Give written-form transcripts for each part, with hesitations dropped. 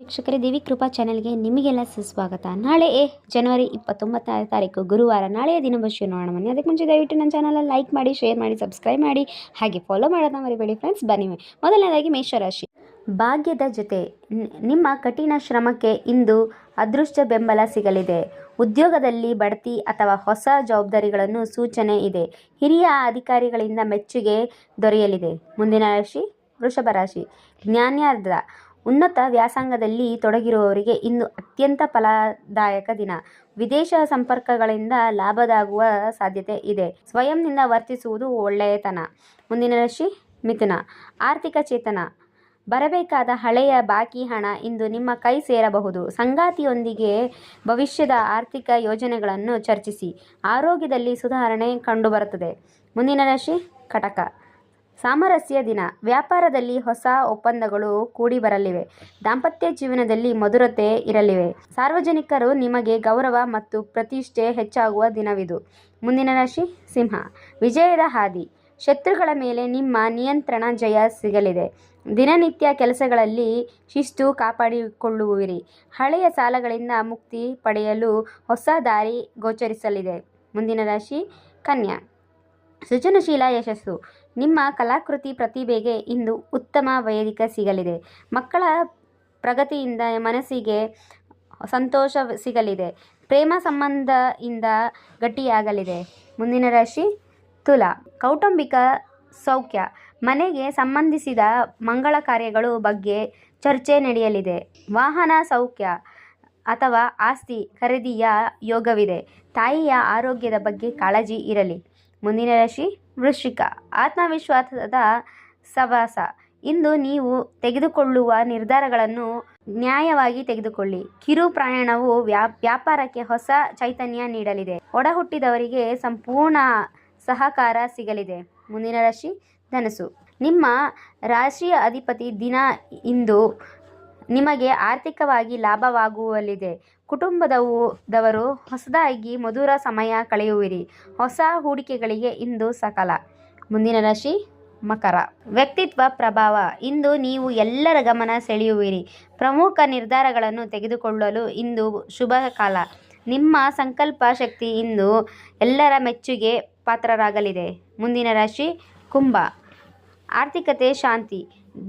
ವೀಕ್ಷಕರೇ, ದೇವಿ ಕೃಪಾ ಚಾನೆಲ್ಗೆ ನಿಮಗೆಲ್ಲ ಸುಸ್ವಾಗತ. ನಾಳೆ ಜನವರಿ 29ನೇ ತಾರೀಕು ಗುರುವಾರ. ನಾಳೆಯ ದಿನಭವಿಷ್ಯ ನೋಡೋಣ ಬನ್ನಿ. ಅದಕ್ಕೆ ಮುಂಚೆ ದಯವಿಟ್ಟು ನನ್ನ ಚಾನಲ್ ಲೈಕ್ ಮಾಡಿ, ಶೇರ್ ಮಾಡಿ, ಸಬ್ಸ್ಕ್ರೈಬ್ ಮಾಡಿ, ಹಾಗೆ ಫಾಲೋ ಮಾಡೋದನ್ನ ಮರಿಬೇಡಿ ಫ್ರೆಂಡ್ಸ್. ಬನ್ನಿ, ಮೊದಲನೇದಾಗಿ ಮೇಷರಾಶಿ. ಭಾಗ್ಯದ ಜೊತೆ ನಿಮ್ಮ ಕಠಿಣ ಶ್ರಮಕ್ಕೆ ಇಂದು ಅದೃಷ್ಟ ಬೆಂಬಲ ಸಿಗಲಿದೆ. ಉದ್ಯೋಗದಲ್ಲಿ ಬಡ್ತಿ ಅಥವಾ ಹೊಸ ಜವಾಬ್ದಾರಿಗಳನ್ನು ಸೂಚನೆ ಇದೆ. ಹಿರಿಯ ಅಧಿಕಾರಿಗಳಿಂದ ಮೆಚ್ಚುಗೆ ದೊರೆಯಲಿದೆ. ಮುಂದಿನ ರಾಶಿ ವೃಷಭ ರಾಶಿ. ಜ್ಞಾನಾರ್ಧ. ಉನ್ನತ ವ್ಯಾಸಂಗದಲ್ಲಿ ತೊಡಗಿರುವವರಿಗೆ ಇಂದು ಅತ್ಯಂತ ಫಲದಾಯಕ ದಿನ. ವಿದೇಶ ಸಂಪರ್ಕಗಳಿಂದ ಲಾಭದಾಗುವ ಸಾಧ್ಯತೆ ಇದೆ. ಸ್ವಯಂನಿಂದ ವರ್ತಿಸುವುದು ಒಳ್ಳೆಯತನ. ಮುಂದಿನ ರಾಶಿ ಮಿಥುನ. ಆರ್ಥಿಕ ಚೇತನ. ಬರಬೇಕಾದ ಹಳೆಯ ಬಾಕಿ ಹಣ ಇಂದು ನಿಮ್ಮ ಕೈ ಸೇರಬಹುದು. ಸಂಗಾತಿಯೊಂದಿಗೆ ಭವಿಷ್ಯದ ಆರ್ಥಿಕ ಯೋಜನೆಗಳನ್ನು ಚರ್ಚಿಸಿ. ಆರೋಗ್ಯದಲ್ಲಿ ಸುಧಾರಣೆ ಕಂಡುಬರುತ್ತದೆ. ಮುಂದಿನ ರಾಶಿ ಕಟಕ. ಸಾಮರಸ್ಯ ದಿನ. ವ್ಯಾಪಾರದಲ್ಲಿ ಹೊಸ ಒಪ್ಪಂದಗಳು ಕೂಡಿ ಬರಲಿವೆ. ದಾಂಪತ್ಯ ಜೀವನದಲ್ಲಿ ಮಧುರತೆ ಇರಲಿವೆ. ಸಾರ್ವಜನಿಕರು ನಿಮಗೆ ಗೌರವ ಮತ್ತು ಪ್ರತಿಷ್ಠೆ ಹೆಚ್ಚಾಗುವ ದಿನವಿದು. ಮುಂದಿನ ರಾಶಿ ಸಿಂಹ. ವಿಜಯದ ಹಾದಿ. ಶತ್ರುಗಳ ಮೇಲೆ ನಿಮ್ಮ ನಿಯಂತ್ರಣ, ಜಯ ಸಿಗಲಿದೆ. ದಿನನಿತ್ಯ ಕೆಲಸಗಳಲ್ಲಿ ಶಿಸ್ತು ಕಾಪಾಡಿಕೊಳ್ಳುವಿರಿ. ಹಳೆಯ ಸಾಲಗಳಿಂದ ಮುಕ್ತಿ ಪಡೆಯಲು ಹೊಸ ದಾರಿ ಗೋಚರಿಸಲಿದೆ. ಮುಂದಿನ ರಾಶಿ ಕನ್ಯಾ. ಸೃಜನಶೀಲ ಯಶಸ್ಸು. ನಿಮ್ಮ ಕಲಾಕೃತಿ ಪ್ರತಿಭೆಗೆ ಇಂದು ಉತ್ತಮ ವೇದಿಕೆ ಸಿಗಲಿದೆ. ಮಕ್ಕಳ ಪ್ರಗತಿಯಿಂದ ಮನಸ್ಸಿಗೆ ಸಂತೋಷ ಸಿಗಲಿದೆ. ಪ್ರೇಮ ಸಂಬಂಧದಿಂದ ಗಟ್ಟಿಯಾಗಲಿದೆ. ಮುಂದಿನ ರಾಶಿ ತುಲಾ. ಕೌಟುಂಬಿಕ ಸೌಖ್ಯ. ಮನೆಗೆ ಸಂಬಂಧಿಸಿದ ಮಂಗಳ ಕಾರ್ಯಗಳು ಬಗ್ಗೆ ಚರ್ಚೆ ನಡೆಯಲಿದೆ. ವಾಹನ ಸೌಖ್ಯ ಅಥವಾ ಆಸ್ತಿ ಖರೀದಿಯ ಯೋಗವಿದೆ. ತಾಯಿಯ ಆರೋಗ್ಯದ ಬಗ್ಗೆ ಕಾಳಜಿ ಇರಲಿ. ಮುಂದಿನ ರಾಶಿ ವೃಶ್ಚಿಕ. ಆತ್ಮವಿಶ್ವಾಸದ ಸವಾಸ. ಇಂದು ನೀವು ತೆಗೆದುಕೊಳ್ಳುವ ನಿರ್ಧಾರಗಳನ್ನು ನ್ಯಾಯವಾಗಿ ತೆಗೆದುಕೊಳ್ಳಿ. ಕಿರು ಪ್ರಯಾಣವು ವ್ಯಾಪಾರಕ್ಕೆ ಹೊಸ ಚೈತನ್ಯ ನೀಡಲಿದೆ. ಒಡಹುಟ್ಟಿದವರಿಗೆ ಸಂಪೂರ್ಣ ಸಹಕಾರ ಸಿಗಲಿದೆ. ಮುಂದಿನ ರಾಶಿ ಧನಸ್ಸು. ನಿಮ್ಮ ರಾಶಿಯ ಅಧಿಪತಿ ದಿನ ಇಂದು ನಿಮಗೆ ಆರ್ಥಿಕವಾಗಿ ಲಾಭವಾಗುವಲಿದೆ. ಕುಟುಂಬದವರು ಹೊಸದಾಗಿ ಮಧುರ ಸಮಯ ಕಳೆಯುವಿರಿ. ಹೊಸ ಹೂಡಿಕೆಗಳಿಗೆ ಇಂದು ಸಕಾಲ. ಮುಂದಿನ ರಾಶಿ ಮಕರ. ವ್ಯಕ್ತಿತ್ವ ಪ್ರಭಾವ. ಇಂದು ನೀವು ಎಲ್ಲರ ಗಮನ ಸೆಳೆಯುವಿರಿ. ಪ್ರಮುಖ ನಿರ್ಧಾರಗಳನ್ನು ತೆಗೆದುಕೊಳ್ಳಲು ಇಂದು ಶುಭ ಕಾಲ. ನಿಮ್ಮ ಸಂಕಲ್ಪ ಶಕ್ತಿ ಇಂದು ಎಲ್ಲರ ಮೆಚ್ಚುಗೆ ಪಾತ್ರರಾಗಲಿದೆ. ಮುಂದಿನ ರಾಶಿ ಕುಂಭ. ಆರ್ಥಿಕತೆ ಶಾಂತಿ.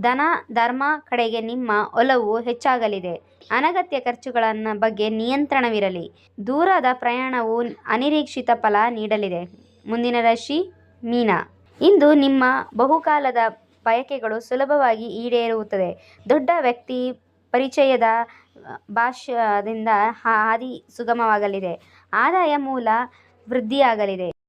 ಧನ ಧರ್ಮ ಕಡೆಗೆ ನಿಮ್ಮ ಒಲವು ಹೆಚ್ಚಾಗಲಿದೆ. ಅನಗತ್ಯ ಖರ್ಚುಗಳ ಬಗ್ಗೆ ನಿಯಂತ್ರಣವಿರಲಿ. ದೂರದ ಪ್ರಯಾಣವು ಅನಿರೀಕ್ಷಿತ ಫಲ ನೀಡಲಿದೆ. ಮುಂದಿನ ರಾಶಿ ಮೀನ. ಇಂದು ನಿಮ್ಮ ಬಹುಕಾಲದ ಬಯಕೆಗಳು ಸುಲಭವಾಗಿ ಈಡೇರುತ್ತದೆ. ದೊಡ್ಡ ವ್ಯಕ್ತಿ ಪರಿಚಯದ ಭಾಷ್ಯದಿಂದ ಹಾದಿ ಸುಗಮವಾಗಲಿದೆ. ಆದಾಯ ಮೂಲ ವೃದ್ಧಿಯಾಗಲಿದೆ.